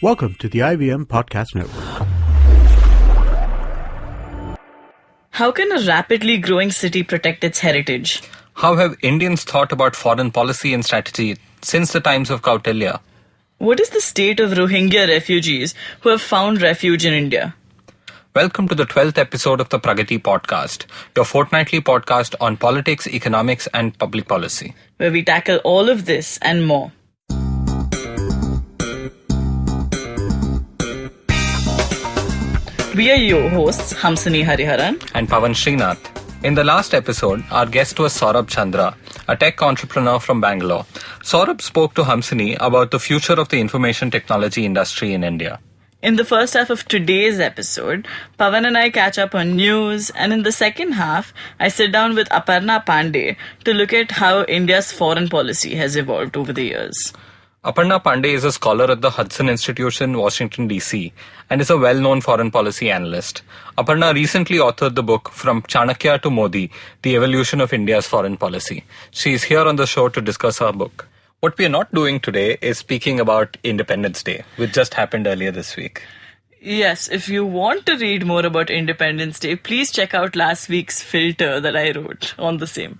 Welcome to the IVM Podcast Network. How can a rapidly growing city protect its heritage? How have Indians thought about foreign policy and strategy since the times of Kautilya? What is the state of Rohingya refugees who have found refuge in India? Welcome to the 12th episode of the Pragati Podcast, your fortnightly podcast on politics, economics and public policy, where we tackle all of this and more. We are your hosts, Hamsini Hariharan and Pavan Srinath. In the last episode, our guest was Saurabh Chandra, a tech entrepreneur from Bangalore. Saurabh spoke to Hamsini about the future of the information technology industry in India. In the first half of today's episode, Pavan and I catch up on news, and in the second half, I sit down with Aparna Pande to look at how India's foreign policy has evolved over the years. Aparna Pande is a scholar at the Hudson Institute in Washington, D.C. and is a well-known foreign policy analyst. Aparna recently authored the book From Chanakya to Modi, The Evolution of India's Foreign Policy. She is here on the show to discuss her book. What we are not doing today is speaking about Independence Day, which just happened earlier this week. Yes, if you want to read more about Independence Day, please check out last week's filter that I wrote on the same.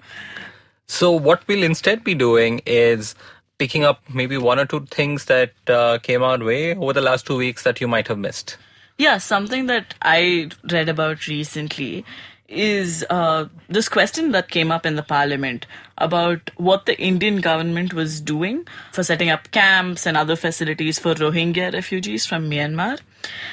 So what we'll instead be doing is picking up maybe one or two things that came our way over the last 2 weeks that you might have missed. Yeah, something that I read about recently is this question that came up in the parliament about what the Indian government was doing for setting up camps and other facilities for Rohingya refugees from Myanmar.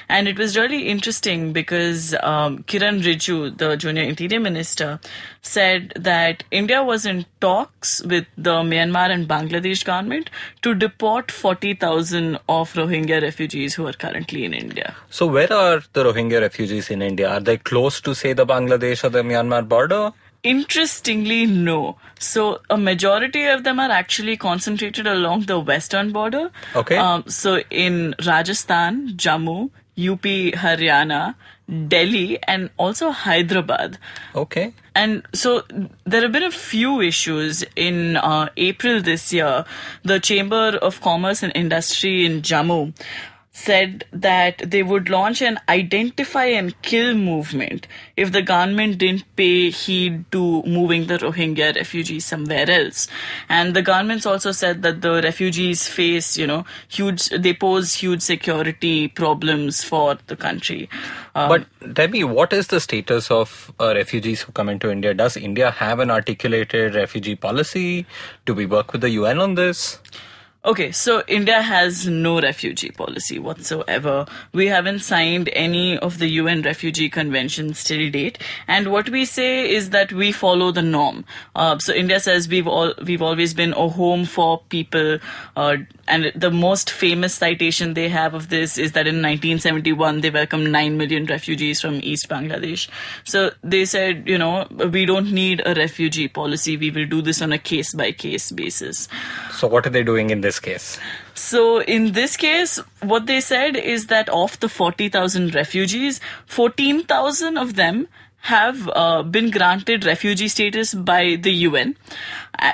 And it was really interesting because Kiran Rijiju, the junior interior minister, said that India was in talks with the Myanmar and Bangladesh government to deport 40,000 of Rohingya refugees who are currently in India. So where are the Rohingya refugees in India? Are they close to, say, the Bangladesh or the Myanmar border? Interestingly, no. So a majority of them are actually concentrated along the western border. Okay. So in Rajasthan, Jammu, UP, Haryana, Delhi, and also Hyderabad. Okay. And so there have been a few issues. In April this year, the Chamber of Commerce and Industry in Jammu said that they would launch an identify and kill movement if the government didn't pay heed to moving the Rohingya refugees somewhere else. And the government's also said that the refugees face, they pose huge security problems for the country. But Debbie, what is the status of refugees who come into India? Does India have an articulated refugee policy? Do we work with the UN on this? Okay, so India has no refugee policy whatsoever. We haven't signed any of the UN refugee conventions till date. And what we say is that we follow the norm. So India says we've always been a home for people. And the most famous citation they have of this is that in 1971, they welcomed 9 million refugees from East Bangladesh. So they said, we don't need a refugee policy. We will do this on a case-by-case basis. So what are they doing in this case? So in this case, what they said is that of the 40,000 refugees, 14,000 of them have been granted refugee status by the UN.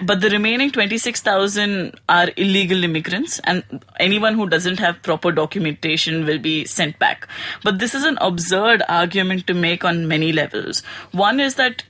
But the remaining 26,000 are illegal immigrants, and anyone who doesn't have proper documentation will be sent back. But this is an absurd argument to make on many levels. One is that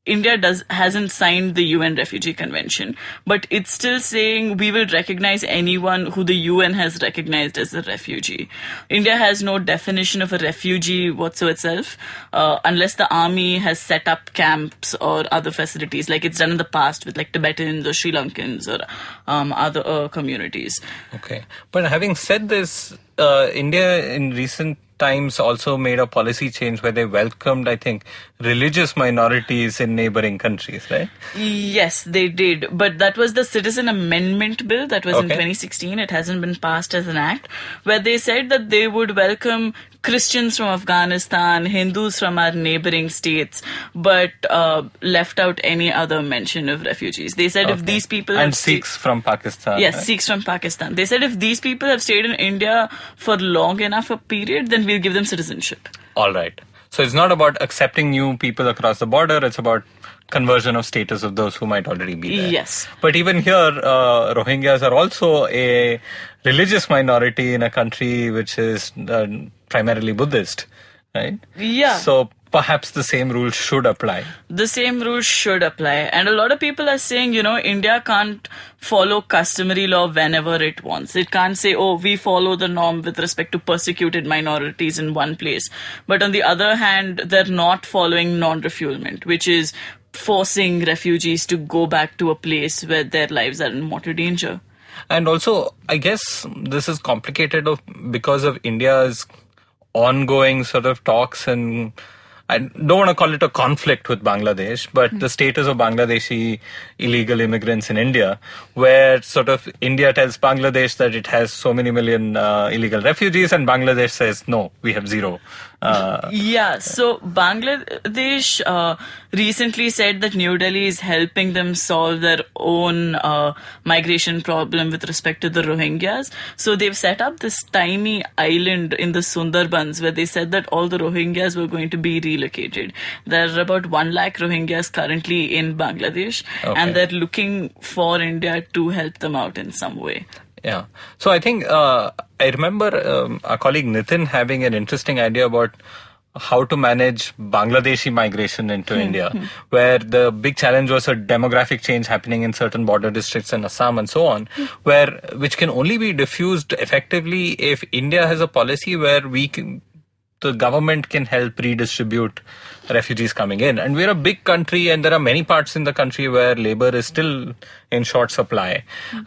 India hasn't signed the UN Refugee Convention, but it's still saying we will recognize anyone who the UN has recognized as a refugee. India has no definition of a refugee whatsoever, unless the army has set up camps or other facilities, like it's done in the past with like Tibetans or Sri Lankans or other communities. Okay. But having said this, India in recent times also made a policy change where they welcomed, I think, religious minorities in neighboring countries, right? Yes, they did. But that was the Citizen Amendment Bill that was in 2016. It hasn't been passed as an act, where they said that they would welcome Christians from Afghanistan, Hindus from our neighboring states, but left out any other mention of refugees. They said if these people... And Sikhs from Pakistan. Yes, right? Sikhs from Pakistan. They said if these people have stayed in India for long enough a period, then we'll give them citizenship. All right. So it's not about accepting new people across the border. It's about conversion of status of those who might already be there. Yes. But even here, Rohingyas are also a religious minority in a country which is primarily Buddhist, right? Yeah. So perhaps the same rules should apply. The same rules should apply. And a lot of people are saying, India can't follow customary law whenever it wants. It can't say, oh, we follow the norm with respect to persecuted minorities in one place. But on the other hand, they're not following non-refoulement, which is forcing refugees to go back to a place where their lives are in mortal danger. And also, I guess this is complicated because of India's ongoing sort of talks, and I don't want to call it a conflict with Bangladesh, but the status of Bangladeshi illegal immigrants in India, where sort of India tells Bangladesh that it has so many million illegal refugees, and Bangladesh says, no, we have zero. So Bangladesh recently said that New Delhi is helping them solve their own migration problem with respect to the Rohingyas. So they've set up this tiny island in the Sundarbans where they said that all the Rohingyas were going to be relocated. There are about 1 lakh Rohingyas currently in Bangladesh, and they're looking for India to help them out in some way. Yeah. So I think I remember our colleague Nitin having an interesting idea about how to manage Bangladeshi migration into India, where the big challenge was a demographic change happening in certain border districts in Assam and so on, which can only be diffused effectively if India has a policy where the government can help redistribute refugees coming in. And we're a big country, and there are many parts in the country where labor is still in short supply.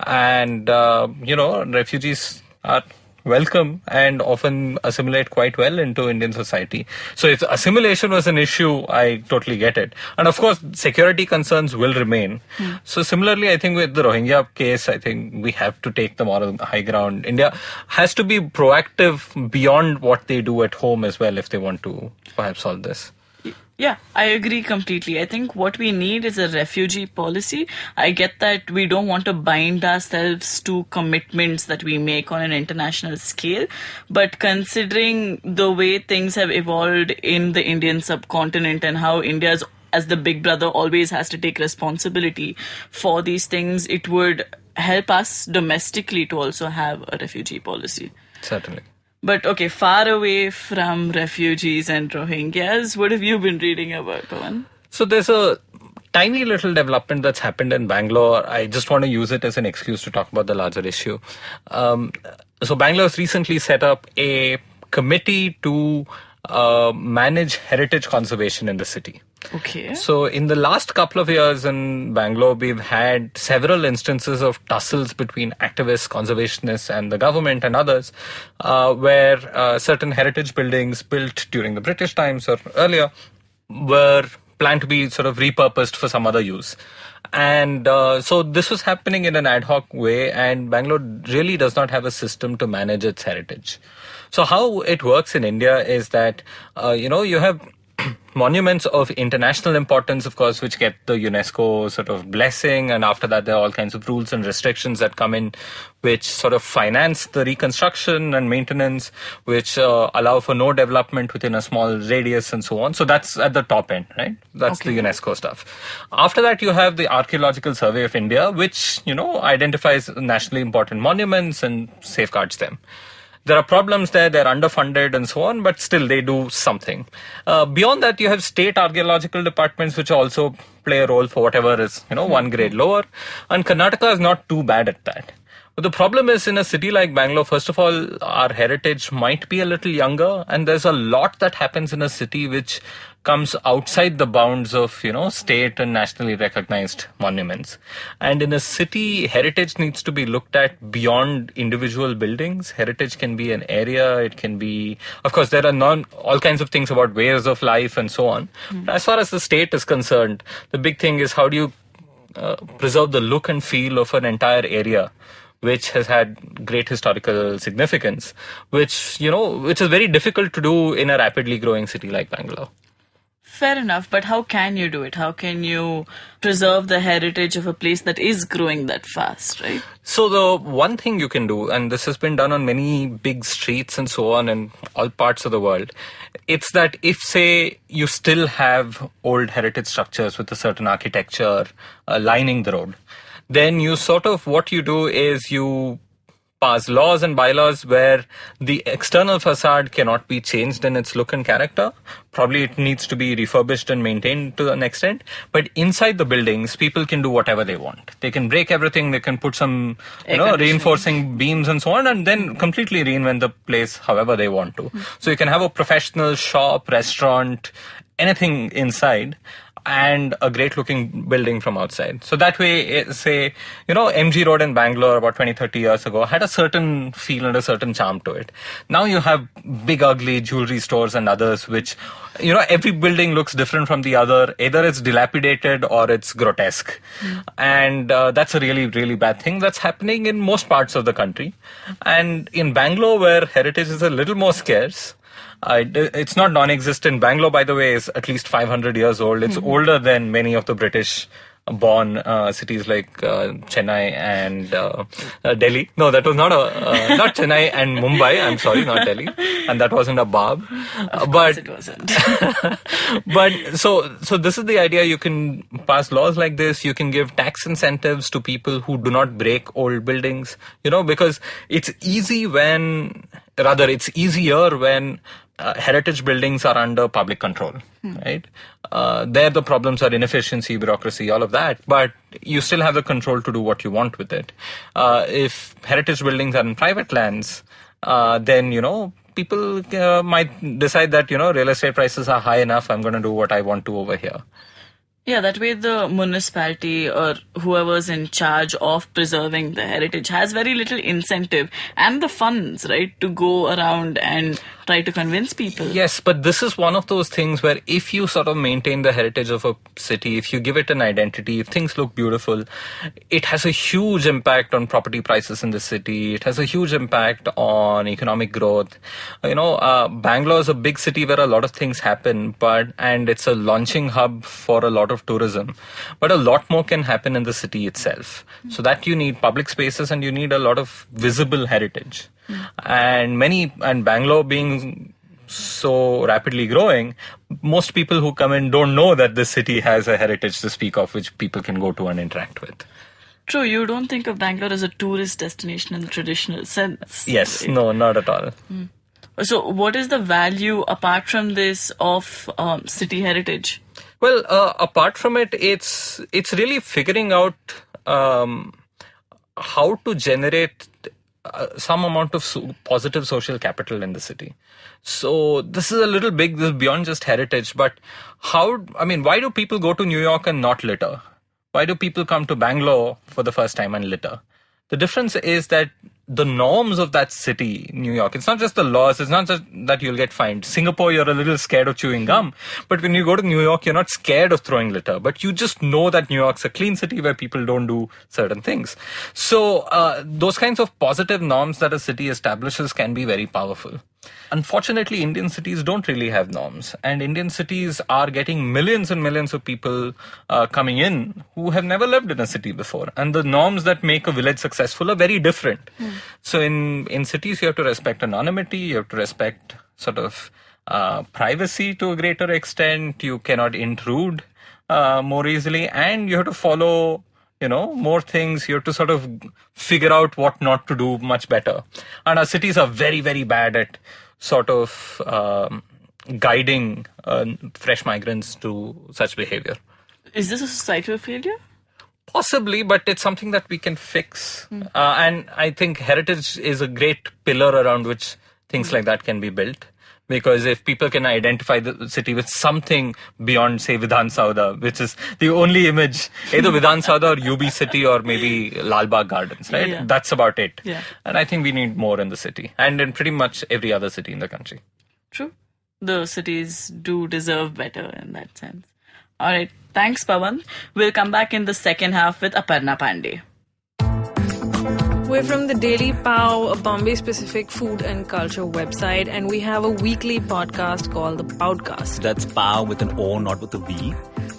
And, refugees are welcome and often assimilate quite well into Indian society. So if assimilation was an issue, I totally get it. And of course, security concerns will remain. So similarly, I think with the Rohingya case, I think we have to take the moral high ground. India has to be proactive beyond what they do at home as well if they want to perhaps solve this. Yeah, I agree completely. I think what we need is a refugee policy. I get that we don't want to bind ourselves to commitments that we make on an international scale, but considering the way things have evolved in the Indian subcontinent and how India's as the big brother always has to take responsibility for these things, it would help us domestically to also have a refugee policy. Certainly. But okay, far away from refugees and Rohingyas, what have you been reading about, Pavan? So there's a tiny little development that's happened in Bangalore. I just want to use it as an excuse to talk about the larger issue. So Bangalore has recently set up a committee to manage heritage conservation in the city. Okay. So in the last couple of years in Bangalore, we've had several instances of tussles between activists, conservationists and the government and others, where certain heritage buildings built during the British times or earlier were planned to be sort of repurposed for some other use. And so this was happening in an ad hoc way, and Bangalore really does not have a system to manage its heritage. So how it works in India is that, you have monuments of international importance, of course, which get the UNESCO sort of blessing. And after that, there are all kinds of rules and restrictions that come in, which sort of finance the reconstruction and maintenance, which allow for no development within a small radius and so on. So that's at the top end, right? That's the UNESCO stuff. After that, you have the Archaeological Survey of India, which, identifies nationally important monuments and safeguards them. There are problems there, they're underfunded and so on, but still they do something. Beyond that, you have state archaeological departments which also play a role for whatever is, one grade lower. And Karnataka is not too bad at that. But the problem is in a city like Bangalore, first of all, our heritage might be a little younger, and there's a lot that happens in a city which comes outside the bounds of, state and nationally recognized monuments. And in a city, heritage needs to be looked at beyond individual buildings. Heritage can be an area, it can be, of course, there are all kinds of things about ways of life and so on. But as far as the state is concerned, the big thing is how do you preserve the look and feel of an entire area which has had great historical significance, which is very difficult to do in a rapidly growing city like Bangalore. Fair enough, but how can you do it? How can you preserve the heritage of a place that is growing that fast, right? So the one thing you can do, and this has been done on many big streets and so on in all parts of the world, it's that if, say, you still have old heritage structures with a certain architecture lining the road, then you sort of, what you do is you pass laws and bylaws where the external facade cannot be changed in its look and character. Probably it needs to be refurbished and maintained to an extent. But inside the buildings, people can do whatever they want. They can break everything. They can put some, reinforcing beams and so on, and then completely reinvent the place however they want to. So you can have a professional shop, restaurant, anything inside, and a great looking building from outside. So that way, say, MG Road in Bangalore about 20-30 years ago had a certain feel and a certain charm to it. Now you have big ugly jewelry stores and others which, every building looks different from the other. Either it's dilapidated or it's grotesque. And that's a really, really bad thing that's happening in most parts of the country. And in Bangalore, where heritage is a little more scarce, it's not non-existent. Bangalore, by the way, is at least 500 years old. It's older than many of the British-born cities like Chennai and Delhi. No, that was not Chennai and Mumbai. I'm sorry, not Delhi. And that wasn't a Bab. But it wasn't. But so this is the idea. You can pass laws like this. You can give tax incentives to people who do not break old buildings. Because it's easier when heritage buildings are under public control, right? There the problems are inefficiency, bureaucracy, all of that, but you still have the control to do what you want with it. If heritage buildings are in private lands, then, people might decide that, real estate prices are high enough, I'm going to do what I want to over here. Yeah, that way the municipality or whoever's in charge of preserving the heritage has very little incentive and the funds, right, to go around and try to convince people. Yes, but this is one of those things where if you sort of maintain the heritage of a city, if you give it an identity, if things look beautiful, it has a huge impact on property prices in the city. It has a huge impact on economic growth. Bangalore is a big city where a lot of things happen, and it's a launching hub for a lot of tourism. But a lot more can happen in the city itself. So that you need public spaces and you need a lot of visible heritage. And Bangalore being so rapidly growing, most people who come in don't know that this city has a heritage to speak of, which people can go to and interact with. True, you don't think of Bangalore as a tourist destination in the traditional sense. Yes, right? No, not at all. So what is the value, apart from this, of city heritage? Well, apart from it, it's really figuring out how to generate some amount of positive social capital in the city. So this is a little big, this is beyond just heritage, but why do people go to New York and not litter? Why do people come to Bangalore for the first time and litter? The difference is that the norms of that city, New York, it's not just the laws, it's not just that you'll get fined. Singapore, you're a little scared of chewing gum. But when you go to New York, you're not scared of throwing litter. But you just know that New York's a clean city where people don't do certain things. So those kinds of positive norms that a city establishes can be very powerful. Unfortunately, Indian cities don't really have norms. And Indian cities are getting millions and millions of people coming in who have never lived in a city before. And the norms that make a village successful are very different. So in cities, you have to respect anonymity, you have to respect sort of privacy to a greater extent. You cannot intrude more easily, and you have to follow more things. You have to sort of figure out what not to do much better. And our cities are very, very bad at sort of guiding fresh migrants to such behavior. Is this a societal failure? Possibly, but it's something that we can fix. And I think heritage is a great pillar around which things like that can be built. Because if people can identify the city with something beyond, say, Vidhan Sauda, which is the only image, either Vidhan Sauda or UB City or maybe Lal Bagh Gardens, right? Yeah. That's about it. Yeah. And I think we need more in the city and in pretty much every other city in the country. True. The cities do deserve better in that sense. All right. Thanks, Pavan. We'll come back in the second half with Aparna Pande. We're from the Daily Pow, a Bombay-specific food and culture website, and we have a weekly podcast called the Podcast. That's Pow with an O, not with a V.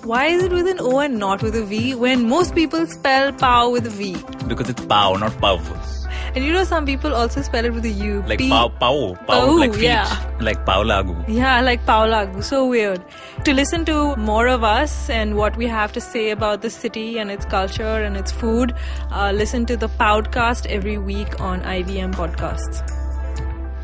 Why is it with an O and not with a V when most people spell Pow with a V? Because it's Pow, not Pav. And you know some people also spell it with a U. Like P- Pow, like feet. Yeah. Like Pau Lagu. Yeah, like Paulagu. So weird. To listen to more of us and what we have to say about the city and its culture and its food, listen to the Podcast every week on IVM Podcasts.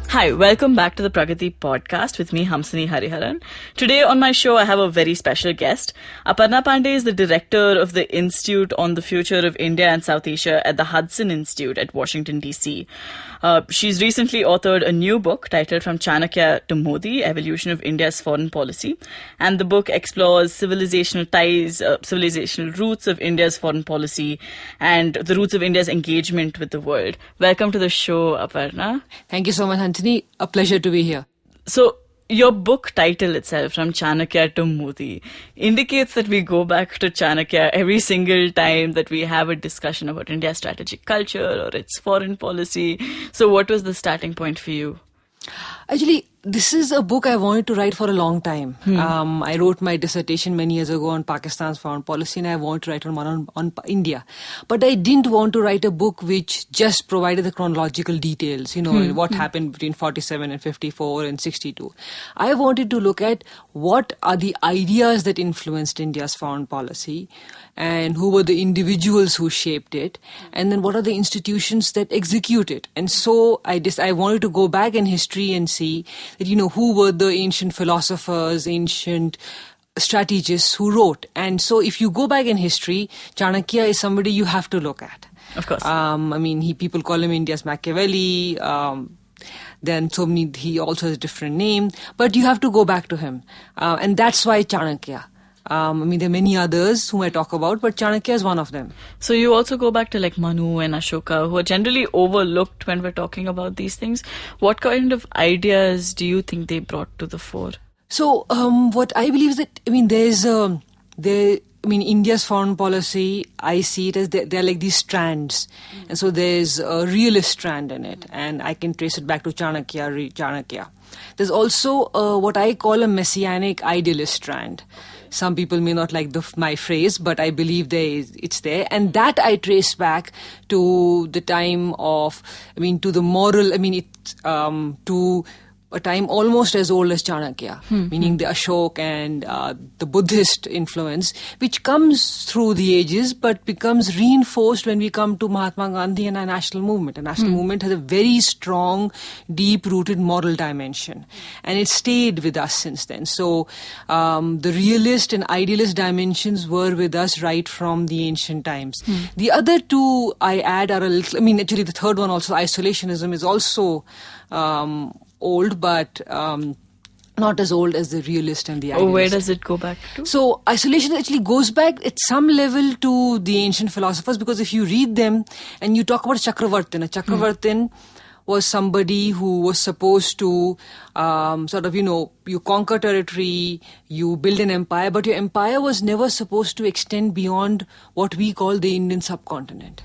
Hi, welcome back to the Pragati Podcast with me, Hamsini Hariharan. Today on my show, I have a very special guest. Aparna Pande is the director of the Institute on the Future of India and South Asia at the Hudson Institute at Washington, D.C. She's recently authored a new book titled From Chanakya to Modi, Evolution of India's Foreign Policy. And the book explores civilizational ties, civilizational roots of India's foreign policy and the roots of India's engagement with the world. Welcome to the show, Aparna. Thank you so much, Anthony. A pleasure to be here. So, your book title itself, From Chanakya to Modi, indicates that we go back to Chanakya every single time that we have a discussion about India's strategic culture or its foreign policy. So what was the starting point for you? Actually, this is a book I wanted to write for a long time. I wrote my dissertation many years ago on Pakistan's foreign policy, and I wanted to write one on India. But I didn't want to write a book which just provided the chronological details, what happened between 47 and 54 and 62. I wanted to look at what are the ideas that influenced India's foreign policy and who were the individuals who shaped it, and then what are the institutions that execute it. And so I wanted to go back in history and see that, who were the ancient philosophers, ancient strategists who wrote. And so if you go back in history, Chanakya is somebody you have to look at. Of course. People call him India's Machiavelli. Then he also has a different name. But you have to go back to him. And that's why Chanakya. There are many others whom I talk about, but Chanakya is one of them. So you also go back to like Manu and Ashoka, who are generally overlooked when we're talking about these things. What kind of ideas do you think they brought to the fore? So what I believe is that, India's foreign policy, I see it as they're like these strands. And so there's a realist strand in it, and I can trace it back to Chanakya. There's also what I call a messianic idealist strand. Some people may not like my phrase, but I believe it's there. And that I trace back to the time of, to the moral, to a time almost as old as Chanakya, meaning the Ashok and the Buddhist influence, which comes through the ages but becomes reinforced when we come to Mahatma Gandhi and our national movement. A national movement has a very strong, deep-rooted moral dimension, and it stayed with us since then. So the realist and idealist dimensions were with us right from the ancient times. The other two I add are actually the third one also, isolationism, is also old, but not as old as the realist and the idealist. Where does it go back to? So isolation actually goes back at some level to the ancient philosophers, because if you read them and you talk about Chakravartin, a Chakravartin was somebody who was supposed to you conquer territory, you build an empire, but your empire was never supposed to extend beyond what we call the Indian subcontinent.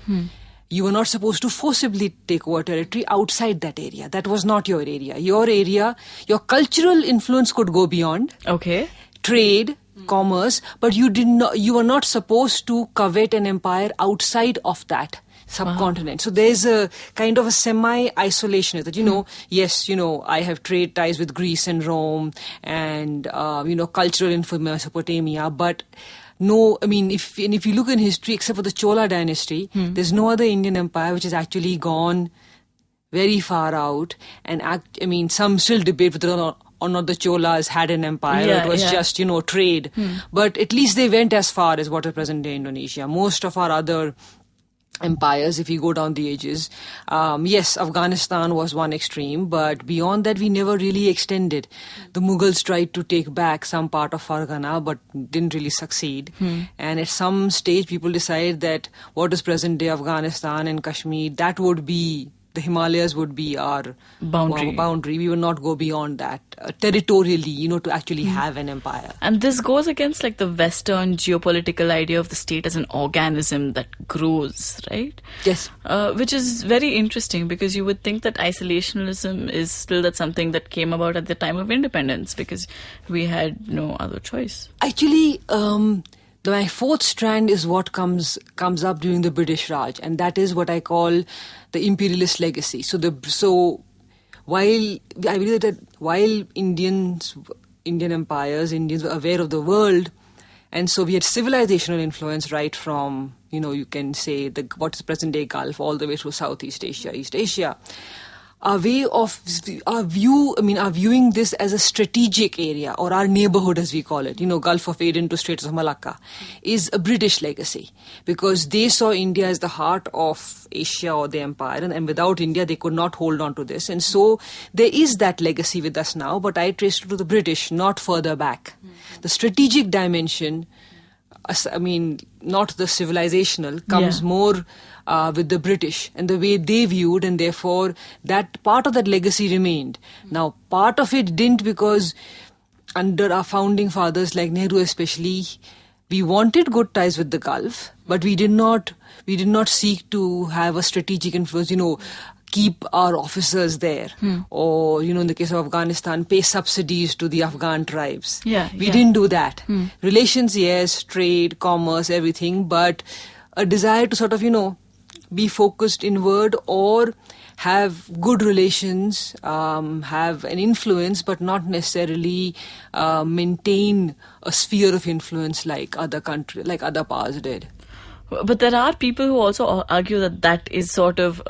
You were not supposed to forcibly take over territory outside that area. That was not your area. Your area, your cultural influence could go beyond. Okay. Trade, commerce, but you were not supposed to covet an empire outside of that subcontinent. So there's a kind of a semi-isolationist that, yes, I have trade ties with Greece and Rome and, cultural influence from Mesopotamia, but no, if you look in history, except for the Chola dynasty, there's no other Indian empire which has actually gone very far out. And some still debate whether or not the Cholas had an empire. It was just, trade. But at least they went as far as what is present-day Indonesia. Most of our other empires, if you go down the ages, yes, Afghanistan was one extreme, but beyond that we never really extended. The Mughals tried to take back some part of Fargana but didn't really succeed, and at some stage people decided that what is present day Afghanistan and Kashmir, that would be the Himalayas would be our boundary. We will not go beyond that territorially, to actually have an empire. And this goes against like the Western geopolitical idea of the state as an organism that grows, right? Yes. Which is very interesting, because you would think that isolationism is still that something that came about at the time of independence, because we had no other choice. Actually, my fourth strand is what comes up during the British Raj, and that is what I call the imperialist legacy. So while I believe that while Indians were aware of the world, and so we had civilizational influence right from, you can say what is present day Gulf all the way through Southeast Asia, East Asia. Our viewing this as a strategic area, or our neighborhood as we call it, Gulf of Aden to Straits of Malacca, is a British legacy, because they saw India as the heart of Asia or the empire, and without India they could not hold on to this. And so there is that legacy with us now, but I trace it to the British, not further back. The strategic dimension, not the civilizational, comes more with the British and the way they viewed, and therefore that part of that legacy remained. Now, part of it didn't, because under our founding fathers like Nehru especially, we wanted good ties with the Gulf, but we did not seek to have a strategic influence, keep our officers there, or in the case of Afghanistan, pay subsidies to the Afghan tribes. We didn't do that. Relations, yes, trade, commerce, everything, but a desire to sort of be focused inward, or have good relations, have an influence, but not necessarily maintain a sphere of influence like other powers did. But there are people who also argue that is sort of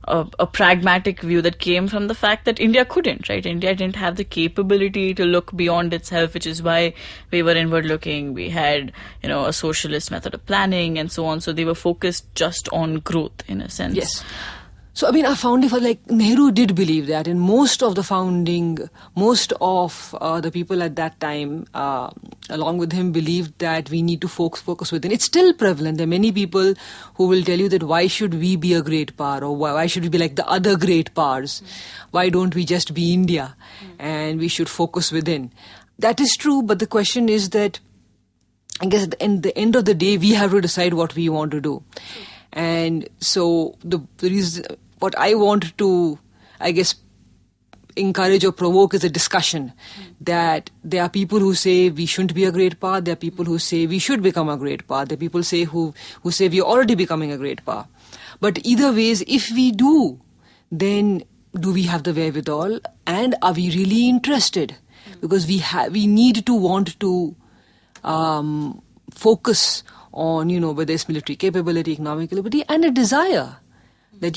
a pragmatic view that came from the fact that India couldn't, right? India didn't have the capability to look beyond itself, which is why we were inward looking. We had, a socialist method of planning and so on. So they were focused just on growth in a sense. Yes. So, our founding father, like Nehru did believe that, and most of the people at that time, along with him, believed that we need to focus within. It's still prevalent. There are many people who will tell you that why should we be a great power, or why should we be like the other great powers? Why don't we just be India, and we should focus within? That is true, but the question is that, I guess at the end of the day, we have to decide what we want to do. And so the reason, what I want to, I guess, encourage or provoke is a discussion that there are people who say we shouldn't be a great power. There are people who say we should become a great power. There are people who say we are already becoming a great power. But either ways, if we do, then do we have the wherewithal, and are we really interested? Because we need to want to focus on, whether it's military capability, economic capability, and a desire that,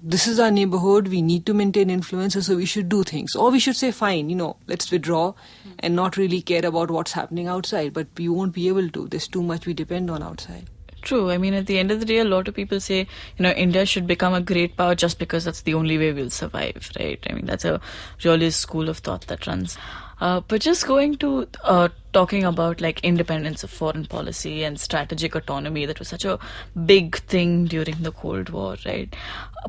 this is our neighborhood, we need to maintain influence, and so we should do things. Or we should say, fine, let's withdraw and not really care about what's happening outside. But we won't be able to. There's too much we depend on outside. True. At the end of the day, a lot of people say, India should become a great power just because that's the only way we'll survive, right? That's a really school of thought that runs. But just going to talking about like independence of foreign policy and strategic autonomy, that was such a big thing during the Cold War, right?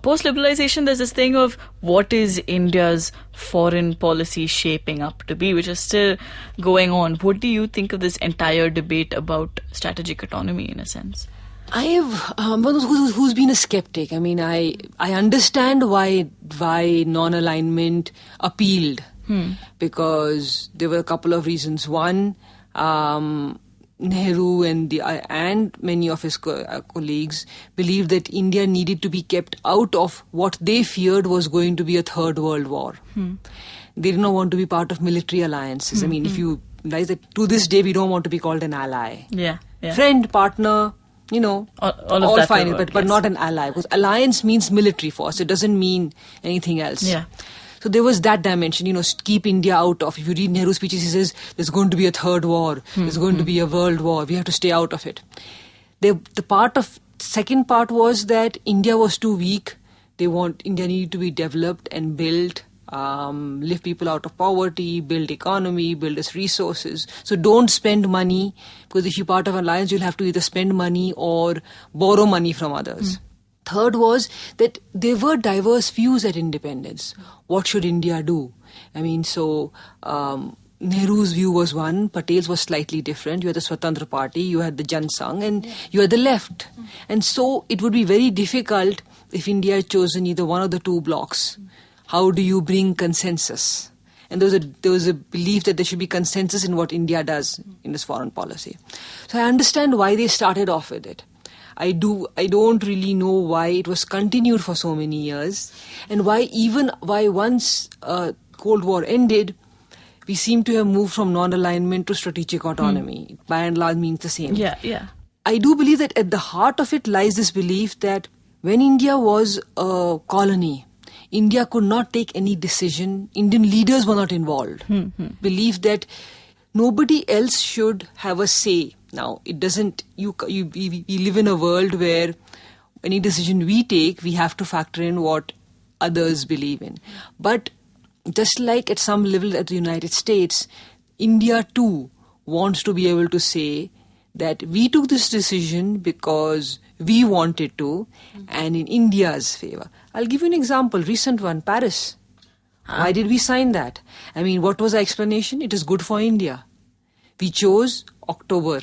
Post-liberalization, there's this thing of what is India's foreign policy shaping up to be, which is still going on. What do you think of this entire debate about strategic autonomy in a sense? I have who's been a skeptic. I understand why non-alignment appealed. Because there were a couple of reasons. One, Nehru and many of his colleagues believed that India needed to be kept out of what they feared was going to be a third world war. They did not want to be part of military alliances. If you realize that to this day we don't want to be called an ally. Yeah. Friend, partner, all fine, but not an ally. Because alliance means military force. It doesn't mean anything else. Yeah. So there was that dimension, keep India out of. If you read Nehru's speeches, he says there's going to be a third war, there's going to be a world war, we have to stay out of it. Second part was that India was too weak. India needed to be developed and built, lift people out of poverty, build economy, build its resources. So don't spend money, because if you're part of an alliance, you'll have to either spend money or borrow money from others. Third was that there were diverse views at independence. What should India do? I mean, so Nehru's view was one, Patel's was slightly different. You had the Swatantra Party, you had the Jan Sangh, and you had the left. And so it would be very difficult if India had chosen either one of the two blocks. How do you bring consensus? And there was a belief that there should be consensus in what India does in this foreign policy. So I understand why they started off with it. I don't really know why it was continued for so many years, and why once Cold War ended, we seem to have moved from non-alignment to strategic autonomy. By and large means the same. Yeah. I do believe that at the heart of it lies this belief that when India was a colony, India could not take any decision. Indian leaders were not involved. Believe that nobody else should have a say. Now, it doesn't. We live in a world where any decision we take, we have to factor in what others believe in. But just like at some level at the United States, India too wants to be able to say that we took this decision because we wanted to, and in India's favor. I'll give you an example, recent one, Paris. Why did we sign that? I mean, what was our explanation? It is good for India. We chose October,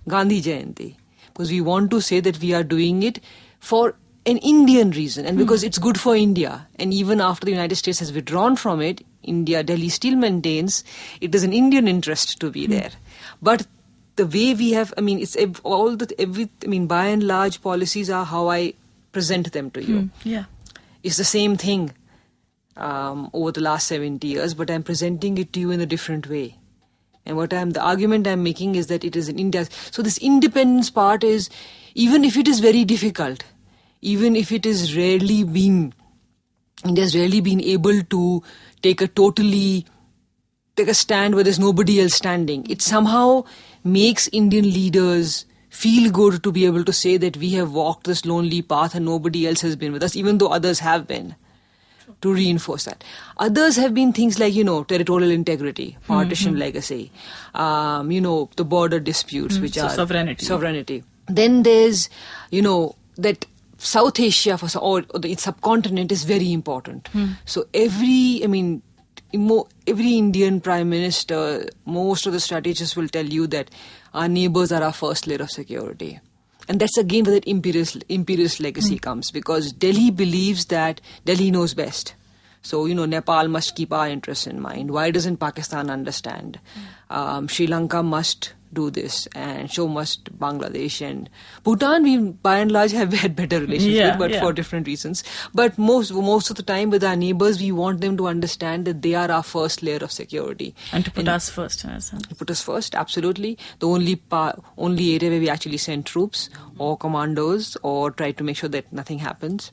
Gandhi Jayanti, because we want to say that we are doing it for an Indian reason, and because it's good for India. And even after the United States has withdrawn from it, Delhi still maintains it is an Indian interest to be there. But the way we have, I mean, it's by and large, policies are how I present them to you. It's the same thing over the last 70 years, but I'm presenting it to you in a different way. And the argument I'm making is that it is in India. So this independence part is, even if it is very difficult, even if it is India's rarely been able to take a stand where there's nobody else standing. It somehow makes Indian leaders feel good to be able to say that we have walked this lonely path and nobody else has been with us, even though others have been. To reinforce that. Others have been things like, territorial integrity, partition legacy, the border disputes, which are sovereignty. Then there's, that South Asia or the subcontinent is very important. So every Indian Prime Minister, most of the strategists will tell you that our neighbors are our first layer of security. And that's again where that imperialist legacy comes, because Delhi believes that Delhi knows best. So, Nepal must keep our interests in mind. Why doesn't Pakistan understand? Sri Lanka must do this, and so must Bangladesh. And Bhutan, we by and large have had better relations with, but for different reasons. But most of the time with our neighbors, we want them to understand that they are our first layer of security. And to put us first. To put us first, absolutely. The only area where we actually send troops or commandos or try to make sure that nothing happens.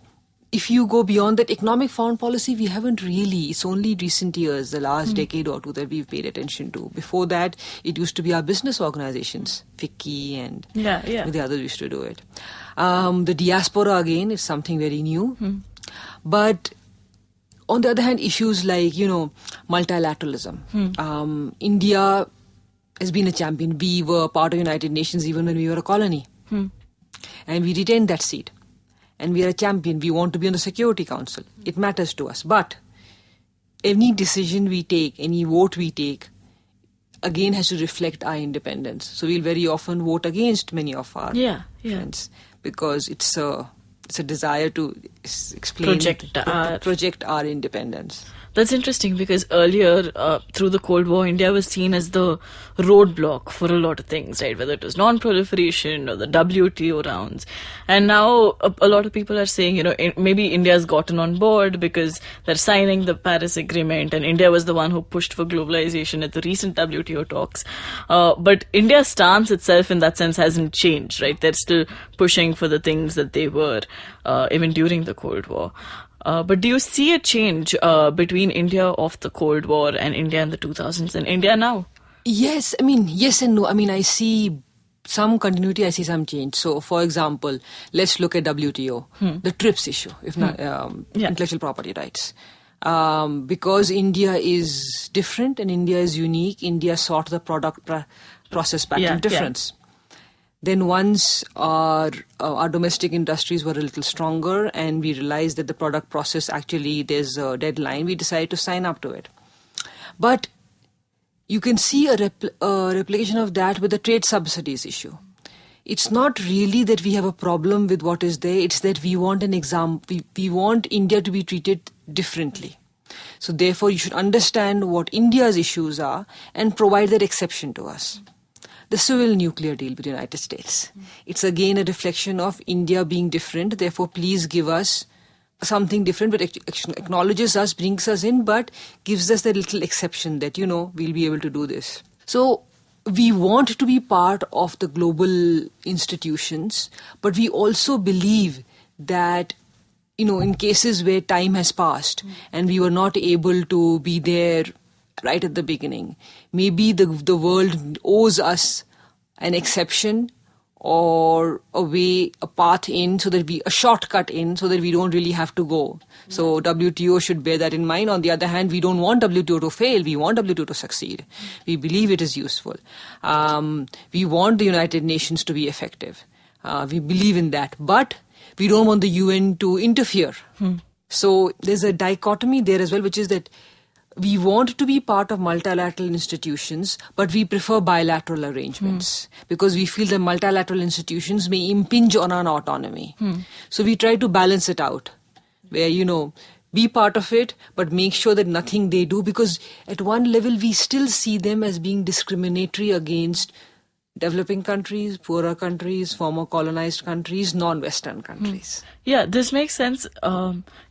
If you go beyond that, economic foreign policy, we haven't really. It's only recent years, the last decade or two, that we've paid attention to. Before that, it used to be our business organizations, FICCI and the others used to do it. The diaspora, again, is something very new. But on the other hand, issues like, multilateralism. India has been a champion. We were part of the United Nations even when we were a colony. And we retained that seat. And we are a champion. We want to be on the Security Council. It matters to us. But any decision we take, any vote we take, again has to reflect our independence. So we'll very often vote against many of our friends, because it's a desire to project our independence. That's interesting, because earlier, through the Cold War, India was seen as the roadblock for a lot of things, right? Whether it was non-proliferation or the WTO rounds. And now a lot of people are saying, maybe India's gotten on board because they're signing the Paris Agreement, and India was the one who pushed for globalization at the recent WTO talks. But India's stance itself in that sense hasn't changed, right? They're still pushing for the things that they were even during the Cold War. But do you see a change between India of the Cold War and India in the 2000s and India now? Yes, yes and no. I see some continuity, I see some change. So, for example, let's look at WTO, the TRIPS issue, if not intellectual property rights. Because India is different and India is unique, India sought the product process patent difference. Then once our domestic industries were a little stronger and we realized that the product process actually there's a deadline, we decided to sign up to it. But you can see a replication of that with the trade subsidies issue. It's not really that we have a problem with what is there, it's that we want we want India to be treated differently. So therefore you should understand what India's issues are and provide that exception to us. The civil nuclear deal with the United States. It's again a reflection of India being different. Therefore, please give us something different, but acknowledges us, brings us in, but gives us that little exception that, we'll be able to do this. So we want to be part of the global institutions, but we also believe that, in cases where time has passed and we were not able to be there right at the beginning, maybe the world owes us an exception or a path in, a shortcut in, so that we don't really have to go. So WTO should bear that in mind. On the other hand, we don't want WTO to fail. We want WTO to succeed. We believe it is useful. We want the United Nations to be effective. We believe in that. But we don't want the UN to interfere. So there's a dichotomy there as well, which is that we want to be part of multilateral institutions, but we prefer bilateral arrangements because we feel that multilateral institutions may impinge on our autonomy. So we try to balance it out where, be part of it, but make sure that nothing they do, because at one level we still see them as being discriminatory against developing countries, poorer countries, former colonized countries, non-Western countries. Yeah, this makes sense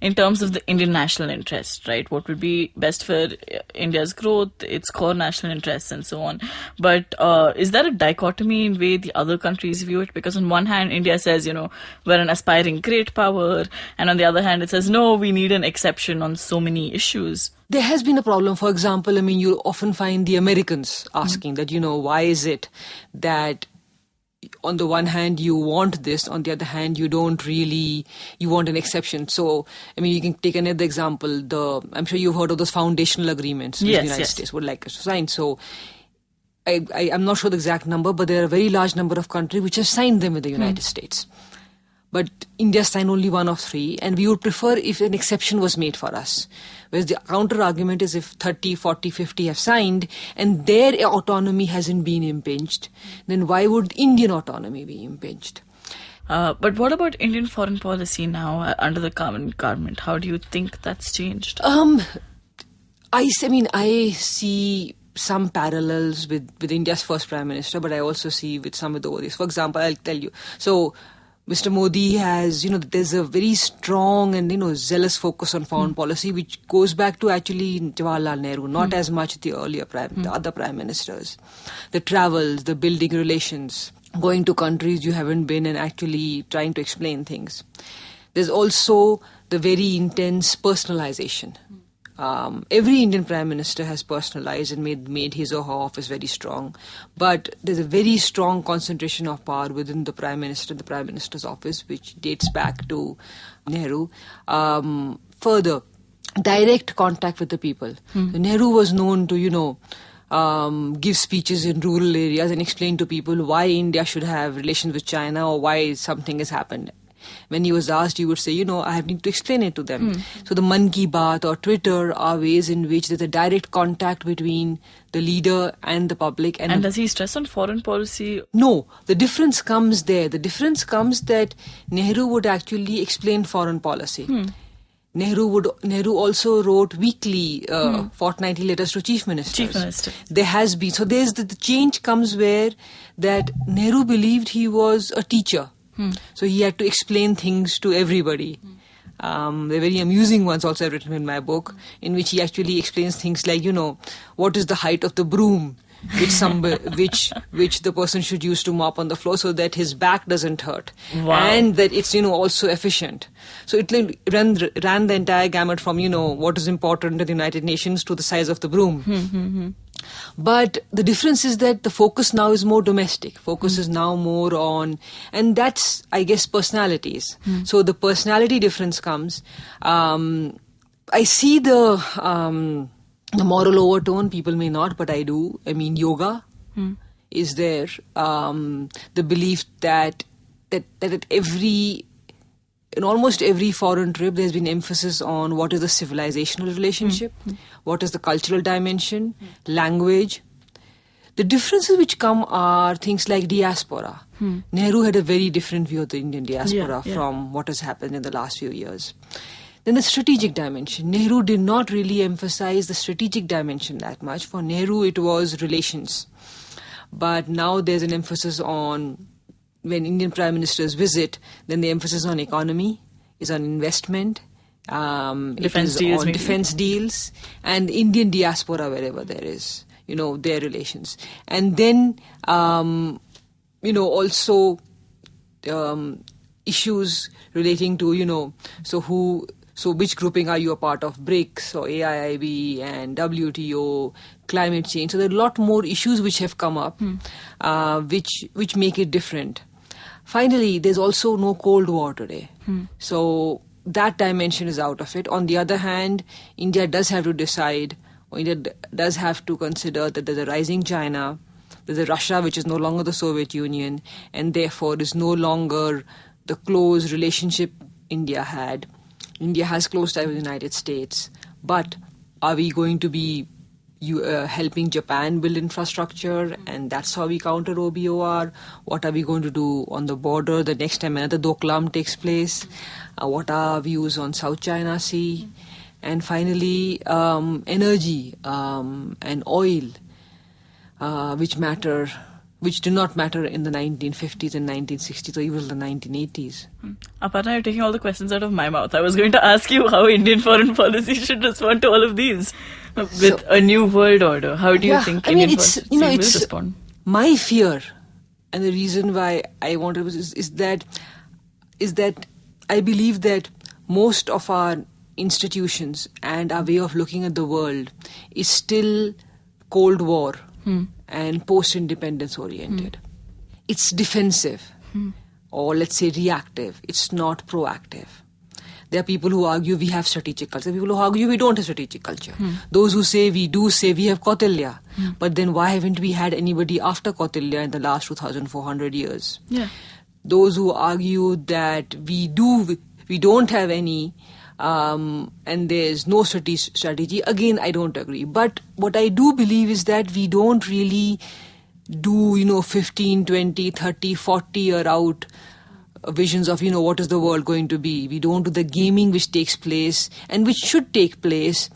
in terms of the Indian national interest, right? What would be best for India's growth, its core national interests and so on. But is there a dichotomy in the way the other countries view it? Because on one hand, India says, we're an aspiring great power. And on the other hand, it says, no, we need an exception on so many issues. There has been a problem. For example, you often find the Americans asking that, why is it that on the one hand you want this, on the other hand you don't really, you want an exception. So, you can take another example. I'm sure you've heard of those foundational agreements the United States would like us to sign. So, I'm not sure the exact number, but there are a very large number of countries which have signed them with the United States. But India signed only 1 of 3, and we would prefer if an exception was made for us. Whereas the counter-argument is if 30, 40, 50 have signed, and their autonomy hasn't been impinged, then why would Indian autonomy be impinged? But what about Indian foreign policy now under the current government? How do you think that's changed? I see some parallels with India's first Prime Minister, but I also see some with the others. For example, I'll tell you. So, Mr. Modi has, there's a very strong and, zealous focus on foreign policy, which goes back to actually Jawaharlal Nehru, not as much the earlier the other prime ministers. The travels, the building relations, going to countries you haven't been and actually trying to explain things. There's also the very intense personalization. Every Indian Prime Minister has personalized and made his or her office very strong. But there's a very strong concentration of power within the Prime Minister, the Prime Minister's office, which dates back to Nehru. Further, direct contact with the people. Nehru was known to, give speeches in rural areas and explain to people why India should have relations with China or why something has happened. When he was asked, he would say, I have need to explain it to them. So the Man Ki Baat or Twitter are ways in which there's a direct contact between the leader and the public. And does he stress on foreign policy? No, the difference comes there. The difference comes that Nehru would actually explain foreign policy. Nehru also wrote weekly, fortnightly letters to chief ministers. There has been. So there's the change comes where that Nehru believed he was a teacher. So he had to explain things to everybody. They're very amusing ones also I've written in my book, in which he actually explains things like, what is the height of the broom which the person should use to mop on the floor so that his back doesn't hurt. Wow. And that it's, also efficient. So it ran the entire gamut from, what is important in the United Nations to the size of the broom. But the difference is that the focus now is more domestic. Focus is now more on, and that's, I guess, personalities. So the personality difference comes. I see the moral overtone. People may not, but I do. Yoga. is there. The belief that at in almost every foreign trip, there's been emphasis on what is the civilizational relationship, what is the cultural dimension, language. The differences which come are things like diaspora. Nehru had a very different view of the Indian diaspora from what has happened in the last few years. Then the strategic dimension. Nehru did not really emphasize the strategic dimension that much. For Nehru, it was relations. But now there's an emphasis on, when Indian prime ministers visit, then the emphasis on economy, is on investment, Defense it is deals, on maybe. defense deals, and Indian diaspora wherever there is, their relations. And then, also issues relating to, so which grouping are you a part of? BRICS or AIIB and WTO, climate change. So there are a lot more issues which have come up, which make it different. Finally, there's also no Cold War today. So that dimension is out of it. On the other hand, India does have to decide, or India does have to consider that there's a rising China, there's a Russia which is no longer the Soviet Union, and therefore is no longer the close relationship India had. India has close ties with the United States, but are we going to be helping Japan build infrastructure, and that's how we counter OBOR? What are we going to do on the border the next time another Doklam takes place? What are our views on South China Sea? And finally, energy and oil, which did not matter in the 1950s and 1960s or even the 1980s. Aparna, you're taking all the questions out of my mouth. I was going to ask you how Indian foreign policy should respond to all of these with a new world order. How do you think Indian policy will respond? My fear, and the reason why I want to is that I believe that most of our institutions and our way of looking at the world is still Cold War and post-independence oriented. It's defensive, or let's say reactive. It's not proactive. There are people who argue we have strategic culture. There are people who argue we don't have strategic culture. Those who say we do say we have Kautilya. But then why haven't we had anybody after Kautilya in the last 2,400 years? Yeah. Those who argue that we don't have any, and there's no strategy, again, I don't agree. But what I do believe is that we don't really do, 15, 20, 30, 40 year out visions of, what is the world going to be. We don't do the gaming which takes place and which should take place,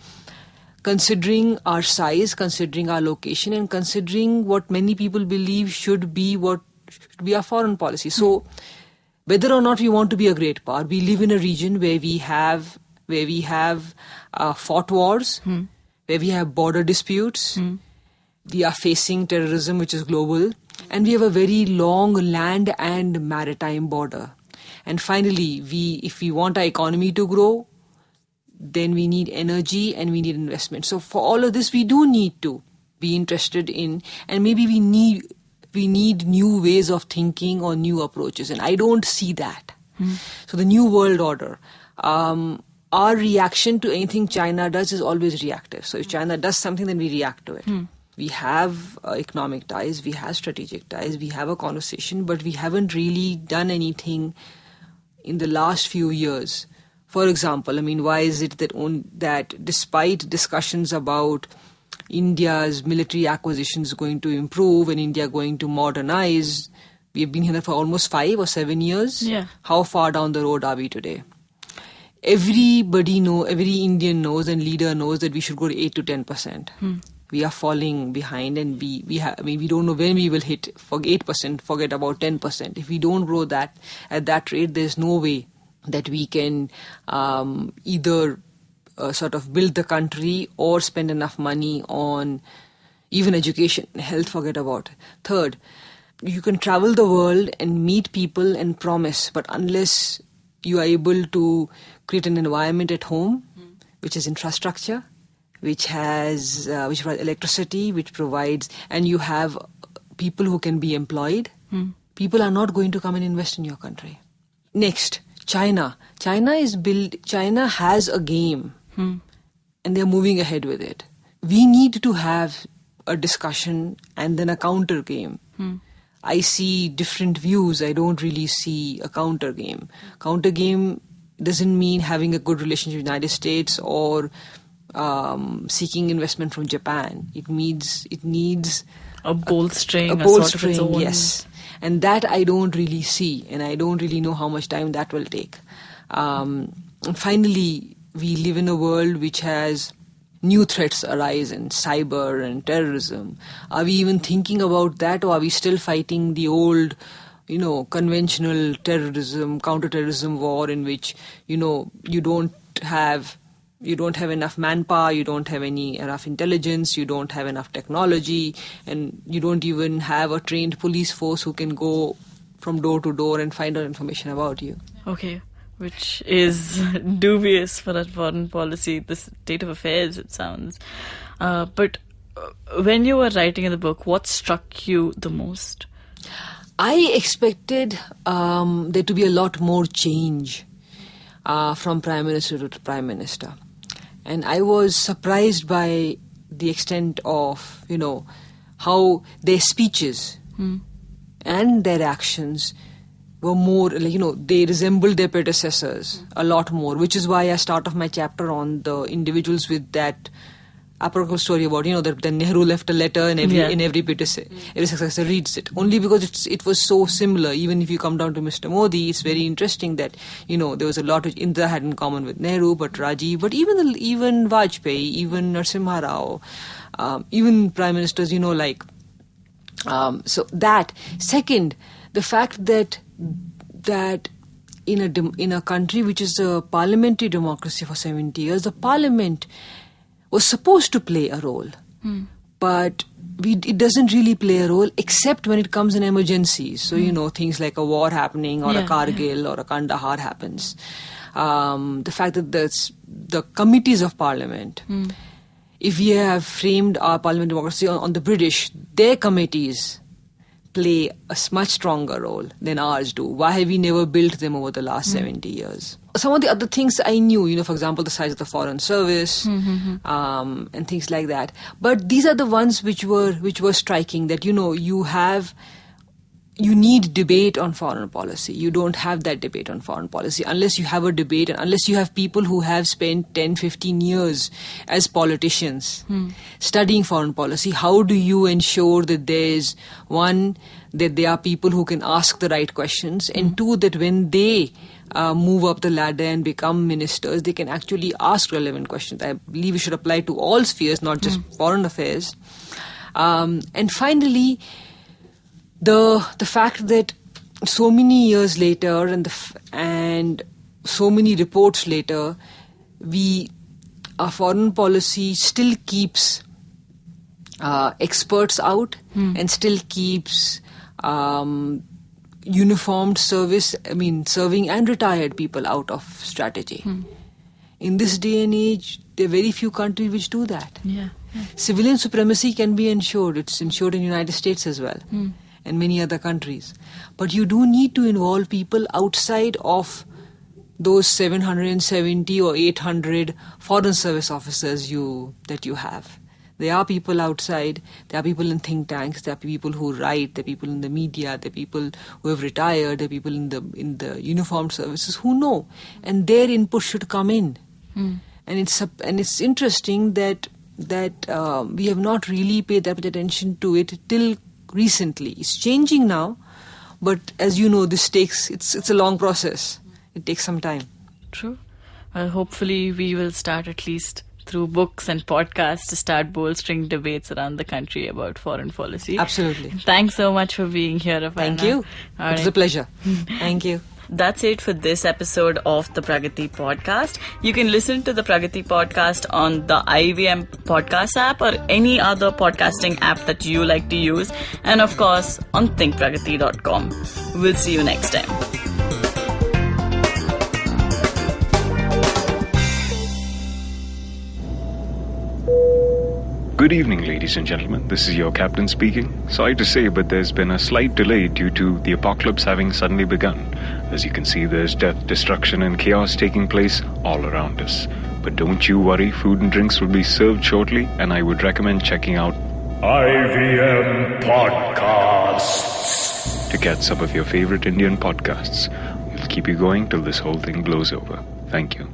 considering our size, considering our location, and considering what many people believe should be our foreign policy. So whether or not we want to be a great power, we live in a region where we have fought wars, where we have border disputes, we are facing terrorism which is global, and we have a very long land and maritime border. And finally, if we want our economy to grow, then we need energy and we need investment. So for all of this, we do need to be interested in, and maybe we need new ways of thinking or new approaches, and I don't see that. So the new world order, our reaction to anything China does is always reactive. So if China does something, then we react to it. We have economic ties, we have strategic ties, we have a conversation, but we haven't really done anything in the last few years. For example, why is it that despite discussions about India's military acquisitions going to improve and India going to modernize, we've been here for almost 5 or 7 years. Yeah. How far down the road are we today? Every Indian knows and leader knows that we should go to 8 to 10%. We are falling behind, and we don't know when we will hit for 8%, forget about 10%. If we don't grow that at that rate, there's no way that we can either sort of build the country or spend enough money on even education, health, forget about it. Third, you can travel the world and meet people and promise, but unless you are able to create an environment at home, which has infrastructure, which provides electricity, which provides, and you have people who can be employed, people are not going to come and invest in your country. Next, China. China has a game, and they're moving ahead with it. We need to have a discussion and then a counter game. I see different views. I don't really see a counter game. Counter game doesn't mean having a good relationship with the United States or seeking investment from Japan. It needs a bolstering, a sort of its own. yes. And that I don't really see, and I don't really know how much time that will take. And finally, we live in a world which has new threats arise in cyber and terrorism. Are we even thinking about that, or are we still fighting the old, conventional terrorism, counter-terrorism war in which, you don't have enough manpower, you don't have enough intelligence, you don't have enough technology, and you don't even have a trained police force who can go from door to door and find out information about you. Okay. Which is dubious for our foreign policy, the state of affairs, it sounds. But when you were writing in the book, what struck you the most? I expected there to be a lot more change from Prime Minister to Prime Minister. And I was surprised by the extent of, how their speeches and their actions were more, they resembled their predecessors a lot more, which is why I start off my chapter on the individuals with that apocryphal story about, that Nehru left a letter and every successor reads it. Only because it was so similar. Even if you come down to Mr. Modi, it's very interesting that, there was a lot which Indira had in common with Nehru, but Rajiv, but even Vajpayee, even Narasimha Rao, even prime ministers, so that. Second, the fact that in a country which is a parliamentary democracy for 70 years, the parliament was supposed to play a role, but it doesn't really play a role except when it comes in emergencies. So things like a war happening or a Kargil or a Kandahar happens. The fact that the committees of parliament. If we have framed our parliament democracy on the British, their committees play a much stronger role than ours do. Why have we never built them over the last 70 years? Some of the other things I knew, for example, the size of the foreign service and things like that. But these are the ones which were striking, that, you need debate on foreign policy. You don't have that debate on foreign policy unless you have a debate and unless you have people who have spent 10, 15 years as politicians studying foreign policy. How do you ensure that there's, one, that there are people who can ask the right questions, and two, that when they move up the ladder and become ministers, they can actually ask relevant questions. I believe it should apply to all spheres, not just foreign affairs. And finally, the fact that so many years later and so many reports later, our foreign policy still keeps experts out and still keeps uniformed serving and retired people out of strategy. In this day and age, there are very few countries which do that. Civilian supremacy can be ensured. It's ensured in the United States as well. And many other countries. But you do need to involve people outside of those 770 or 800 foreign service officers that you have. There are people outside, there are people in think tanks, there are people who write, there are people in the media, there are people who have retired, there are people in the uniformed services who know. And their input should come in. And it's interesting that we have not really paid that much attention to it till recently. It's changing now, but as you know, it's a long process. It takes some time. True. Well, hopefully we will start, at least through books and podcasts, to start bolstering debates around the country about foreign policy. Absolutely. Thanks so much for being here, Aparna. Thank you. It was a pleasure. Thank you. That's it for this episode of the Pragati Podcast. You can listen to the Pragati Podcast on the IVM Podcast app or any other podcasting app that you like to use. And of course, on thinkpragati.com. We'll see you next time. Good evening, ladies and gentlemen. This is your captain speaking. Sorry to say, but there's been a slight delay due to the apocalypse having suddenly begun. As you can see, there's death, destruction, and chaos taking place all around us. But don't you worry, food and drinks will be served shortly, and I would recommend checking out IVM Podcasts. To get some of your favorite Indian podcasts. We'll keep you going till this whole thing blows over. Thank you.